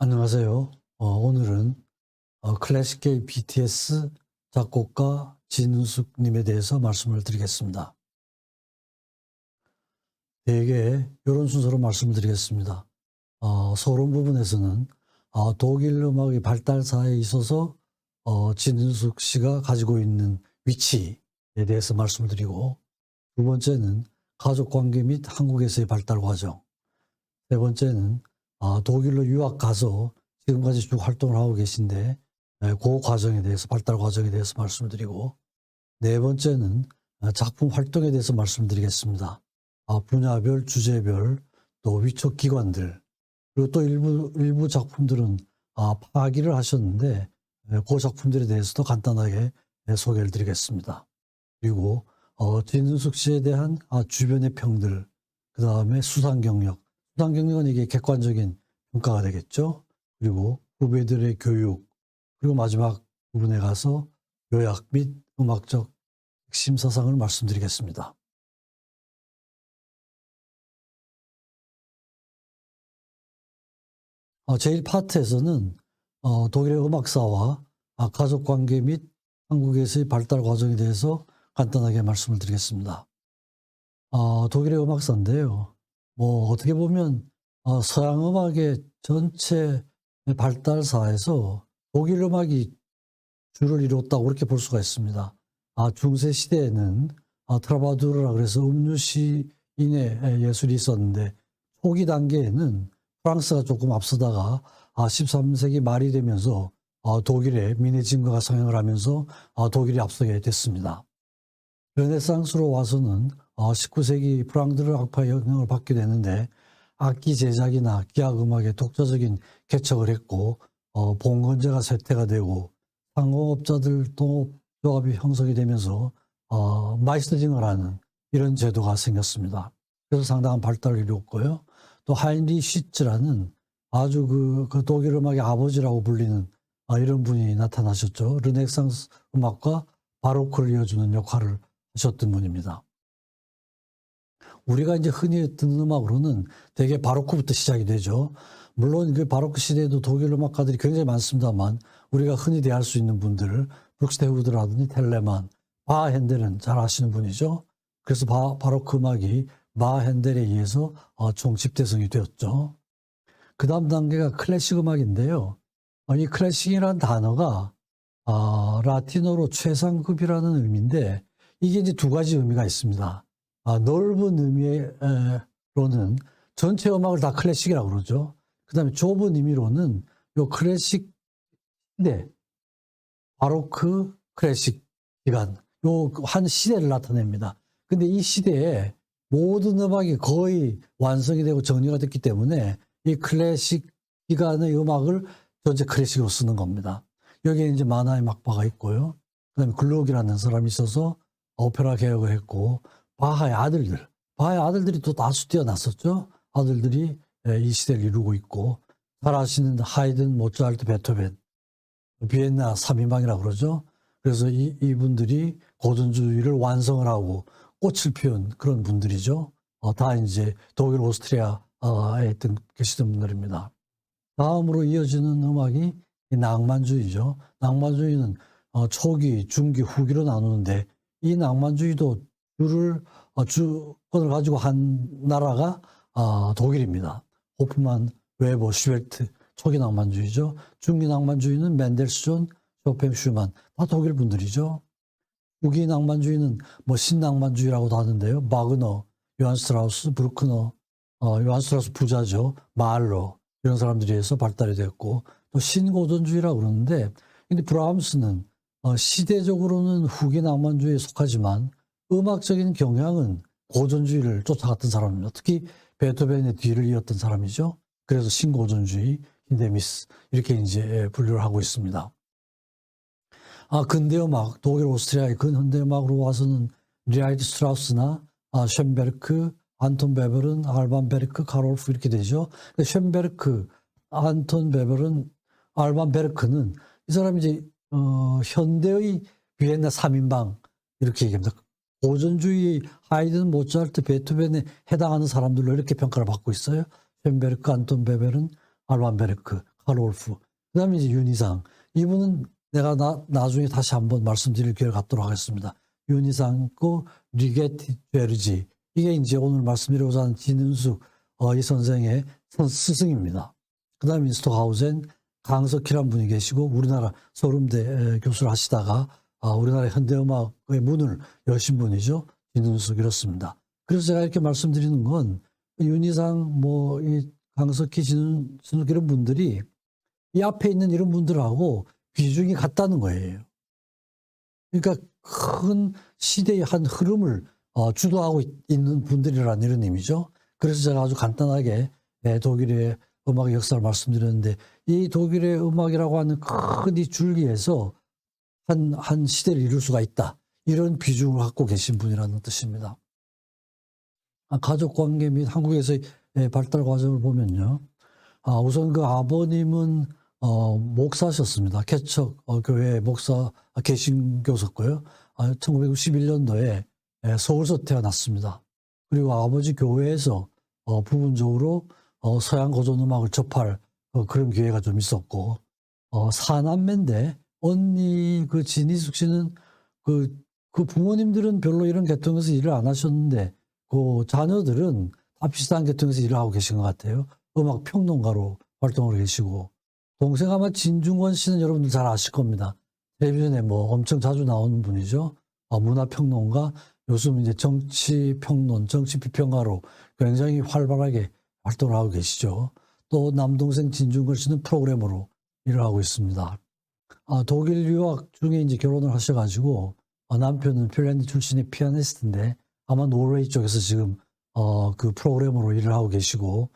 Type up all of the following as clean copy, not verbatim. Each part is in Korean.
안녕하세요. 오늘은 클래식계의 BTS 작곡가 진우숙님에 대해서 말씀을 드리겠습니다. 대개 이런 순서로 말씀을 드리겠습니다. 서론 부분에서는 독일 음악의 발달사에 있어서 진우숙 씨가 가지고 있는 위치에 대해서 말씀을 드리고, 두 번째는 가족관계 및 한국에서의 발달 과정, 세 번째는 독일로 유학 가서 지금까지 쭉 활동을 하고 계신데 그 과정에 대해서, 발달 과정에 대해서 말씀을 드리고, 네 번째는 작품 활동에 대해서 말씀드리겠습니다. 분야별, 주제별, 또 위촉 기관들, 그리고 또 일부 작품들은 파기를 하셨는데 그 작품들에 대해서도 간단하게 소개를 드리겠습니다. 그리고 진은숙 씨에 대한 주변의 평들, 그 다음에 수상 경력은 이게 객관적인 평가가 되겠죠. 그리고 후배들의 교육, 그리고 마지막 부분에 가서 요약 및 음악적 핵심 사상을 말씀드리겠습니다. 제1파트에서는 독일의 음악사와 가족관계 및 한국에서의 발달 과정에 대해서 간단하게 말씀을 드리겠습니다. 독일의 음악사인데요. 어떻게 보면 서양 음악의 전체 발달사에서 독일 음악이 주를 이뤘다고 그렇게 볼 수가 있습니다. 중세 시대에는 트라바두르라 그래서 음유시인의 예술이 있었는데, 초기 단계에는 프랑스가 조금 앞서다가 13세기 말이 되면서 독일의 미네징거가 성행을 하면서 독일이 앞서게 됐습니다. 르네상스로 와서는 19세기 프랑드르 악파의 영향을 받게 되는데, 악기 제작이나 기악 음악에 독자적인 개척을 했고, 봉건제가 쇠퇴가 되고 상공업자들 동업조합이 형성이 되면서 마이스터징어라는 이런 제도가 생겼습니다. 그래서 상당한 발달을 이루었고요. 또 하인리 시츠라는 아주 그 독일 음악의 아버지라고 불리는 이런 분이 나타나셨죠. 르네상스 음악과 바로크를 이어주는 역할을 하셨던 분입니다. 우리가 이제 흔히 듣는 음악으로는 대개 바로크부터 시작이 되죠. 물론 그 바로크 시대에도 독일 음악가들이 굉장히 많습니다만, 우리가 흔히 대할 수 있는 분들, 브룩스테후드라든지 텔레만, 바 핸델은 잘 아시는 분이죠. 그래서 바로크 음악이 바 핸델에 의해서 총 집대성이 되었죠. 그 다음 단계가 클래식 음악인데요. 이 클래식이라는 단어가 라틴어로 최상급이라는 의미인데, 이게 이제 두 가지 의미가 있습니다. 넓은 의미로는 전체 음악을 다 클래식이라고 그러죠. 그 다음에 좁은 의미로는 요 클래식 시대, 바로크 클래식 기간, 요 한 시대를 나타냅니다. 근데 이 시대에 모든 음악이 거의 완성이 되고 정리가 됐기 때문에 이 클래식 기간의 음악을 전체 클래식으로 쓰는 겁니다. 여기에 이제 만화의 막바가 있고요. 그 다음에 글록이라는 사람이 있어서 오페라 개혁을 했고, 바하의 아들들이 또 다수 뛰어났었죠. 아들들이 이 시대를 이루고 있고, 잘 아시는 하이든, 모차르트, 베토벤, 비엔나 3인방이라고 그러죠. 그래서 이분들이 고전주의를 완성을 하고 꽃을 피운 그런 분들이죠. 다 이제 독일, 오스트리아에 계시던 분들입니다. 다음으로 이어지는 음악이 낭만주의죠. 낭만주의는 초기, 중기, 후기로 나누는데, 이 낭만주의도 주권을 가지고 한 나라가 독일입니다. 호프만, 웨버, 슈베르트, 초기 낭만주의죠. 중기 낭만주의는 맨델스존, 쇼팽, 슈만, 다 독일 분들이죠. 후기 낭만주의는 신낭만주의라고도 하는데요. 바그너, 요한 스트라우스, 브루크너, 요한 스트라우스 부자죠. 마을러, 이런 사람들이 해서 발달이 됐고, 또 신고전주의라고 그러는데, 근데 브라함스는 시대적으로는 후기 낭만주의에 속하지만 음악적인 경향은 고전주의를 쫓아갔던 사람입니다. 특히 베토벤의 뒤를 이었던 사람이죠. 그래서 신고전주의, 힌데미스, 이렇게 이제 분류를 하고 있습니다. 근대음악, 독일, 오스트리아의 근현대음악으로 와서는 리하이드 스트라우스나 쇤베르크, 안톤 베베른, 알반 베르크, 카롤프 이렇게 되죠. 쇤베르크, 안톤 베베른, 알반 베르크는 이 사람이 이제 현대의 비엔나 3인방 이렇게 얘기합니다. 고전주의 하이든, 모차르트, 베토벤에 해당하는 사람들로 이렇게 평가를 받고 있어요. 쇤베르크, 안톤 베베른, 알반 베르크, 하롤프. 그 다음에 이제 윤희상. 이분은 내가 나중에 다시 한번 말씀드릴 기회를 갖도록 하겠습니다. 윤희상 그 리게티 죄르지. 이게 이제 오늘 말씀드리고자 하는 진은숙 이 선생의 스승입니다. 그 다음에 스톡하우젠, 강석희란 분이 계시고 우리나라 서울대 교수를 하시다가 우리나라 현대음악의 문을 여신 분이죠. 진은숙 이렇습니다. 그래서 제가 이렇게 말씀드리는 건 윤희상, 이 강석희, 진은숙 이런 분들이 이 앞에 있는 이런 분들하고 비중이 같다는 거예요. 그러니까 큰 시대의 한 흐름을 주도하고 있는 분들이라는 이런 의미죠. 그래서 제가 아주 간단하게 독일의 음악의 역사를 말씀드렸는데 이 독일의 음악이라고 하는 큰 이 줄기에서 한 시대를 이룰 수가 있다. 이런 비중을 갖고 계신 분이라는 뜻입니다. 가족 관계 및 한국에서의 발달 과정을 보면요. 우선 그 아버님은 목사셨습니다. 개척 교회 목사 개신교셨고요. 1991년도에 서울서 태어났습니다. 그리고 아버지 교회에서 부분적으로 서양 고전 음악을 접할 그런 기회가 좀 있었고 사남매인데 언니 그 진희숙 씨는 그 부모님들은 별로 이런 계통에서 일을 안 하셨는데 그 자녀들은 다 비슷한 계통에서 일을 하고 계신 것 같아요. 음악 평론가로 활동을 계시고 동생 아마 진중권 씨는 여러분들 잘 아실 겁니다. 텔레비전에 엄청 자주 나오는 분이죠. 문화평론가, 요즘 이제 정치평론, 정치비평가로 굉장히 활발하게 활동을 하고 계시죠. 또 남동생 진중권 씨는 프로그래머로 일을 하고 있습니다. 독일 유학 중에 이제 결혼을 하셔가지고 남편은 핀란드 출신의 피아니스트인데 아마 노르웨이 쪽에서 지금 그 프로그래머로 일을 하고 계시고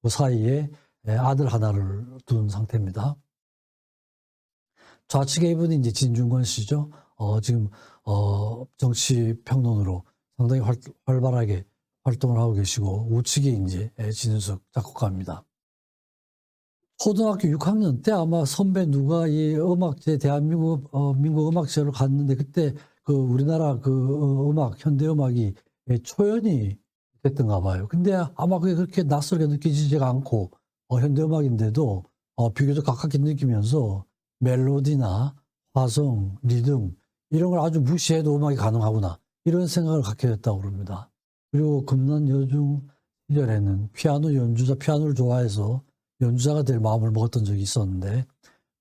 그 사이에 아들 하나를 둔 상태입니다. 좌측에 이분이 이제 진중권 씨죠. 지금 정치 평론으로 상당히 활발하게 활동을 하고 계시고 우측에 이제 진은숙 작곡가입니다. 초등학교 6학년 때 아마 선배 누가 이 음악제 대한민국 민국 음악제를 갔는데 그때 그 우리나라 그 음악 현대 음악이 초연이 됐던가 봐요. 근데 아마 그게 그렇게 낯설게 느끼지가 않고 현대 음악인데도 비교적 가깝게 느끼면서 멜로디나 화성, 리듬 이런 걸 아주 무시해도 음악이 가능하구나 이런 생각을 갖게 됐다고 그럽니다. 그리고 금난 여중 시절에는 피아노를 좋아해서 연주자가 될 마음을 먹었던 적이 있었는데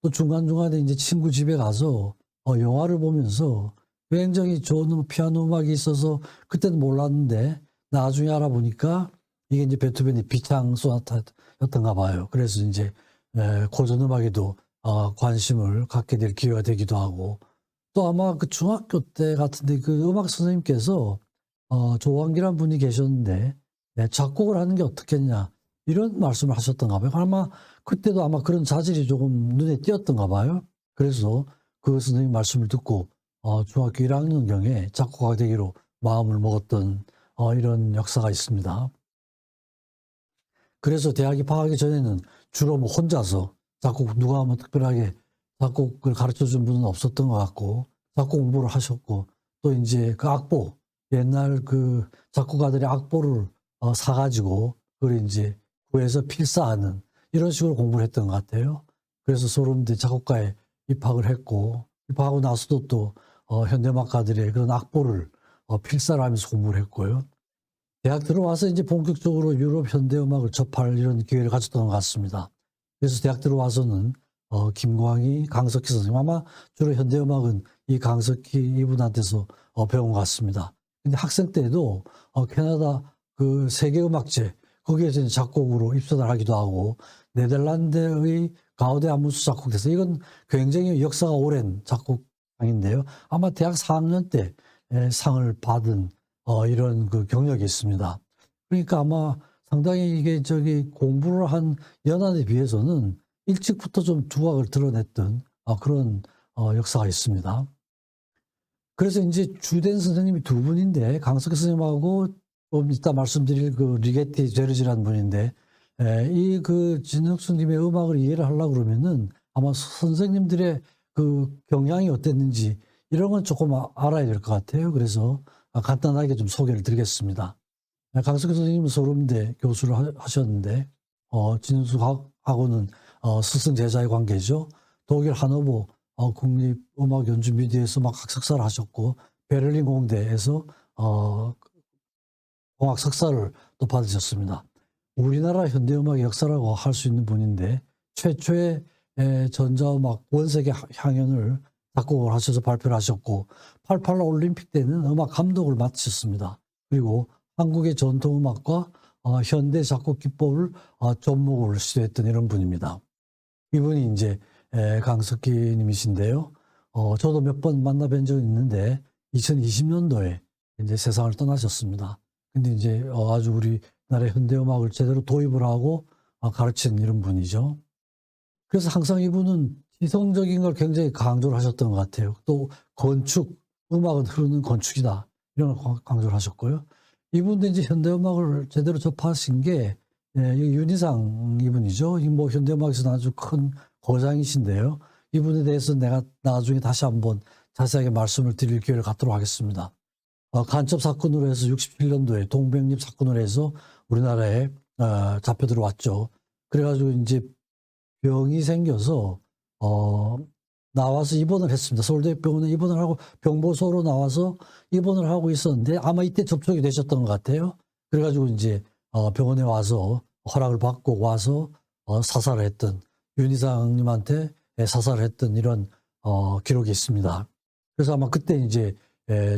또 중간중간에 이제 친구 집에 가서 영화를 보면서 굉장히 좋은 피아노 음악이 있어서 그때는 몰랐는데 나중에 알아보니까 이게 이제 베토벤의 비창 소나타였던가 봐요. 그래서 이제 고전 음악에도 관심을 갖게 될 기회가 되기도 하고 또 아마 그 중학교 때 같은데 그 음악 선생님께서 조왕기란 분이 계셨는데 작곡을 하는 게 어떻겠냐 이런 말씀을 하셨던가 봐요. 아마 그때도 아마 그런 자질이 조금 눈에 띄었던가 봐요. 그래서 그 선생님 말씀을 듣고 중학교 1학년경에 작곡가가 되기로 마음을 먹었던 이런 역사가 있습니다. 그래서 대학 입학하기 전에는 주로 혼자서 작곡 누가 특별하게 작곡을 가르쳐준 분은 없었던 것 같고 작곡 공부를 하셨고 또 이제 그 악보 옛날 그 작곡가들이 악보를 사가지고 그걸 이제 구해서 필사하는 이런 식으로 공부를 했던 것 같아요. 그래서 서울대 작곡과에 입학을 했고 입학하고 나서도 또 현대음악가들의 그런 악보를 필사를 하면서 공부를 했고요. 대학 들어와서 이제 본격적으로 유럽 현대음악을 접할 이런 기회를 가졌던 것 같습니다. 그래서 대학 들어와서는 김광희, 강석희 선생님 아마 주로 현대음악은 이 강석희 이분한테서 배운 것 같습니다. 근데 학생 때도 캐나다 그 세계음악제 거기에서 이제 작곡으로 입선을 하기도 하고 네덜란드의 가우데 아무스 작곡돼서 이건 굉장히 역사가 오랜 작곡상인데요. 아마 대학 4학년 때 상을 받은 이런 그 경력이 있습니다. 그러니까 아마 상당히 이게 공부를 한 연한에 비해서는 일찍부터 좀 두각을 드러냈던 그런 역사가 있습니다. 그래서 이제 주된 선생님이 두 분인데 강석희 선생님하고 좀 이따 말씀드릴 그 리게티 제르지라는 분인데 이 그 진혁수님의 음악을 이해를 하려고 그러면은 아마 선생님들의 그 경향이 어땠는지 이런 건 조금 알아야 될 것 같아요. 그래서 간단하게 좀 소개를 드리겠습니다. 강석희 선생님은 서울대 교수를 하셨는데 진숙하고는 스승 제자의 관계죠. 독일 하노버 국립음악연주미디에서 막 학석사를 하셨고 베를린 공대에서 공학 석사를 또 받으셨습니다. 우리나라 현대음악의 역사라고 할 수 있는 분인데 최초의 전자음악 원색의 향연을 작곡을 하셔서 발표를 하셨고 88 올림픽 때는 음악 감독을 맡으셨습니다. 그리고 한국의 전통음악과 현대 작곡 기법을 접목을 시도했던 이런 분입니다. 이분이 이제 강석기 님이신데요. 저도 몇 번 만나 뵌 적이 있는데 2020년도에 이제 세상을 떠나셨습니다. 근데 이제 아주 우리나라의 현대음악을 제대로 도입을 하고 가르친 이런 분이죠. 그래서 항상 이분은 지성적인 걸 굉장히 강조를 하셨던 것 같아요. 또 건축, 음악은 흐르는 건축이다. 이런 걸 강조를 하셨고요. 이분도 이제 현대음악을 제대로 접하신 게 윤희상 이분이죠. 뭐 현대음악에서는 아주 큰 거장이신데요. 이분에 대해서 내가 나중에 다시 한번 자세하게 말씀을 드릴 기회를 갖도록 하겠습니다. 간첩 사건으로 해서 67년도에 동백립 사건으로 해서 우리나라에 잡혀 들어왔죠. 그래가지고 이제 병이 생겨서 나와서 입원을 했습니다. 서울대병원에 입원을 하고 병보소로 나와서 입원을 하고 있었는데 아마 이때 접촉이 되셨던 것 같아요. 그래가지고 이제 병원에 와서 허락을 받고 와서 사살을 했던 윤희상님한테 사살을 했던 이런 기록이 있습니다. 그래서 아마 그때 이제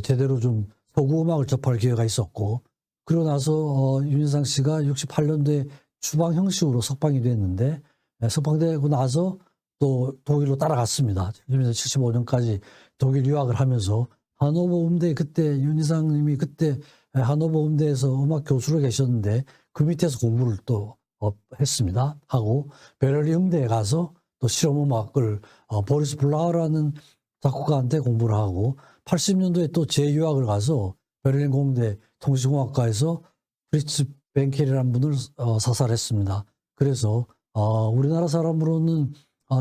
제대로 좀 서구음악을 접할 기회가 있었고 그러고 나서 윤희상 씨가 68년도에 추방 형식으로 석방이 됐는데 석방되고 나서 또 독일로 따라갔습니다. 75년까지 독일 유학을 하면서 하노버 음대 그때 윤희상 님이 그때 하노버 음대에서 음악 교수로 계셨는데 그 밑에서 공부를 또 했습니다. 하고 베를린 음대에 가서 또 실험음악을 보리스 블라우라는 작곡가한테 공부를 하고 80년도에 또 재유학을 가서 베를린 공대 통신공학과에서 프리츠 벤켈이라는 분을 사살했습니다. 그래서 우리나라 사람으로는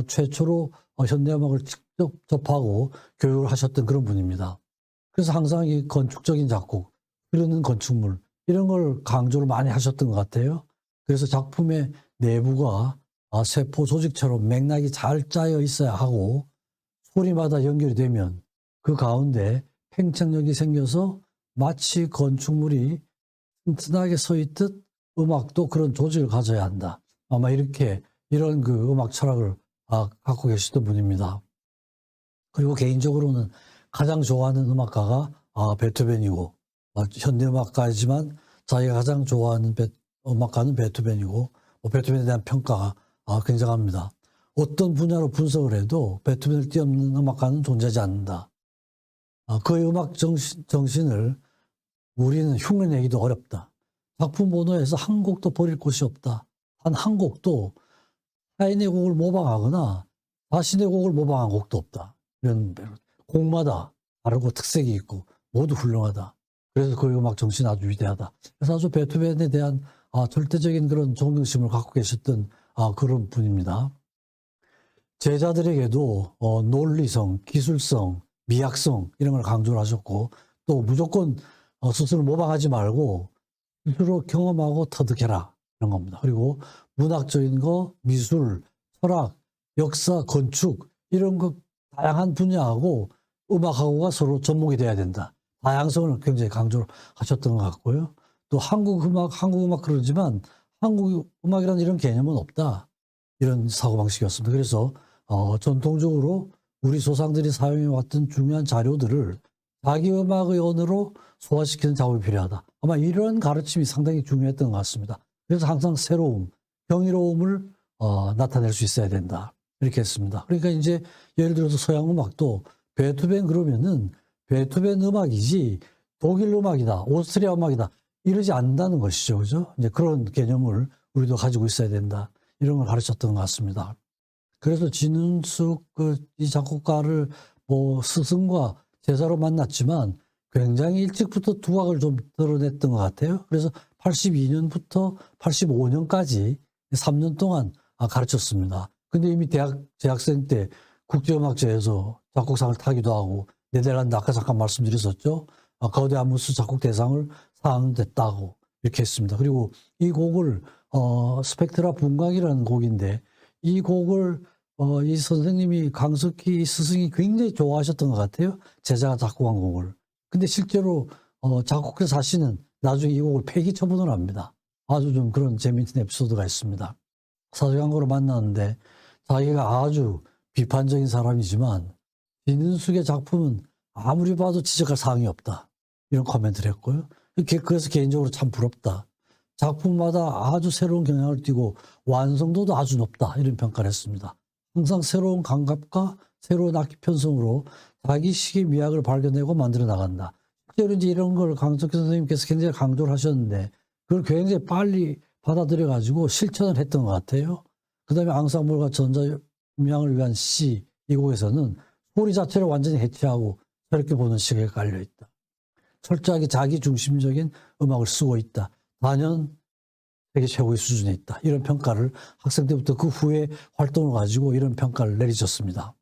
최초로 현대음악을 직접 접하고 교육을 하셨던 그런 분입니다. 그래서 항상 이 건축적인 작곡, 흐르는 건축물 이런 걸 강조를 많이 하셨던 것 같아요. 그래서 작품의 내부가 세포 조직처럼 맥락이 잘 짜여 있어야 하고 소리마다 연결이 되면 그 가운데 팽창력이 생겨서 마치 건축물이 튼튼하게 서 있듯 음악도 그런 조직을 가져야 한다. 아마 이런 그 음악 철학을 갖고 계시던 분입니다. 그리고 개인적으로는 가장 좋아하는 음악가가 베토벤이고 현대음악가이지만 자기가 가장 좋아하는 음악가는 베토벤이고 베토벤에 대한 평가가 굉장합니다. 어떤 분야로 분석을 해도 베토벤을 뛰어넘는 음악가는 존재하지 않는다. 그의 음악 정신을 우리는 흉내내기도 어렵다. 작품 번호에서 한 곡도 버릴 곳이 없다. 단 한 곡도 타인의 곡을 모방하거나 자신의 곡을 모방한 곡도 없다. 이런 곡마다 다르고 특색이 있고 모두 훌륭하다. 그래서 그의 음악 정신이 아주 위대하다. 그래서 아주 베토벤에 대한 절대적인 그런 존경심을 갖고 계셨던 그런 분입니다. 제자들에게도 논리성, 기술성, 미학성 이런 걸 강조를 하셨고 또 무조건 스스로 모방하지 말고 스스로 경험하고 터득해라 이런 겁니다. 그리고 문학적인 거, 미술, 철학, 역사, 건축 이런 거 다양한 분야하고 음악하고가 서로 접목이 돼야 된다. 다양성을 굉장히 강조를 하셨던 것 같고요. 또 한국 음악 그러지만 한국 음악이라는 이런 개념은 없다. 이런 사고방식이었습니다. 그래서 전통적으로 우리 조상들이 사용해왔던 중요한 자료들을 자기 음악의 언어로 소화시키는 작업이 필요하다. 아마 이런 가르침이 상당히 중요했던 것 같습니다. 그래서 항상 새로움, 경이로움을 나타낼 수 있어야 된다. 이렇게 했습니다. 그러니까 이제 예를 들어서 서양 음악도 베토벤 그러면은 베토벤 음악이지 독일 음악이다, 오스트리아 음악이다 이러지 않는다는 것이죠. 그죠? 이제 그런 개념을 우리도 가지고 있어야 된다. 이런 걸 가르쳤던 것 같습니다. 그래서 진은숙 이 작곡가를 스승과 제자로 만났지만 굉장히 일찍부터 두각을 좀 드러냈던 것 같아요. 그래서 82년부터 85년까지 3년 동안 가르쳤습니다. 근데 이미 재학생 때 국제음악제에서 작곡상을 타기도 하고 네덜란드 아까 잠깐 말씀드렸었죠. 거대 아무스 작곡 대상을 상됐다고 이렇게 했습니다. 그리고 이 곡을 스펙트라 분광이라는 곡인데 이 곡을 이 선생님이 강석희 스승이 굉장히 좋아하셨던 것 같아요. 제자가 작곡한 곡을. 근데 실제로 작곡자 자신은 나중에 이 곡을 폐기 처분을 합니다. 아주 좀 그런 재미있는 에피소드가 있습니다. 사회광고로 만났는데 자기가 아주 비판적인 사람이지만 진은숙의 작품은 아무리 봐도 지적할 사항이 없다. 이런 코멘트를 했고요. 그래서 개인적으로 참 부럽다. 작품마다 아주 새로운 경향을 띠고 완성도도 아주 높다. 이런 평가를 했습니다. 항상 새로운 감각과 새로운 악기 편성으로 자기식의 미학을 발견내고 만들어 나간다. 실제로 이제 이런 걸 강석희 선생님께서 굉장히 강조를 하셨는데 그걸 굉장히 빨리 받아들여 가지고 실천을 했던 것 같아요. 그다음에 앙상블과 전자음향을 위한 시 이 곡에서는 소리 자체를 완전히 해체하고 새롭게 보는 시각이 깔려 있다. 철저하게 자기 중심적인 음악을 쓰고 있다. 단연 세계 최고의 수준에 있다. 이런 평가를 학생 때부터 그 후에 활동을 가지고 이런 평가를 내리셨습니다.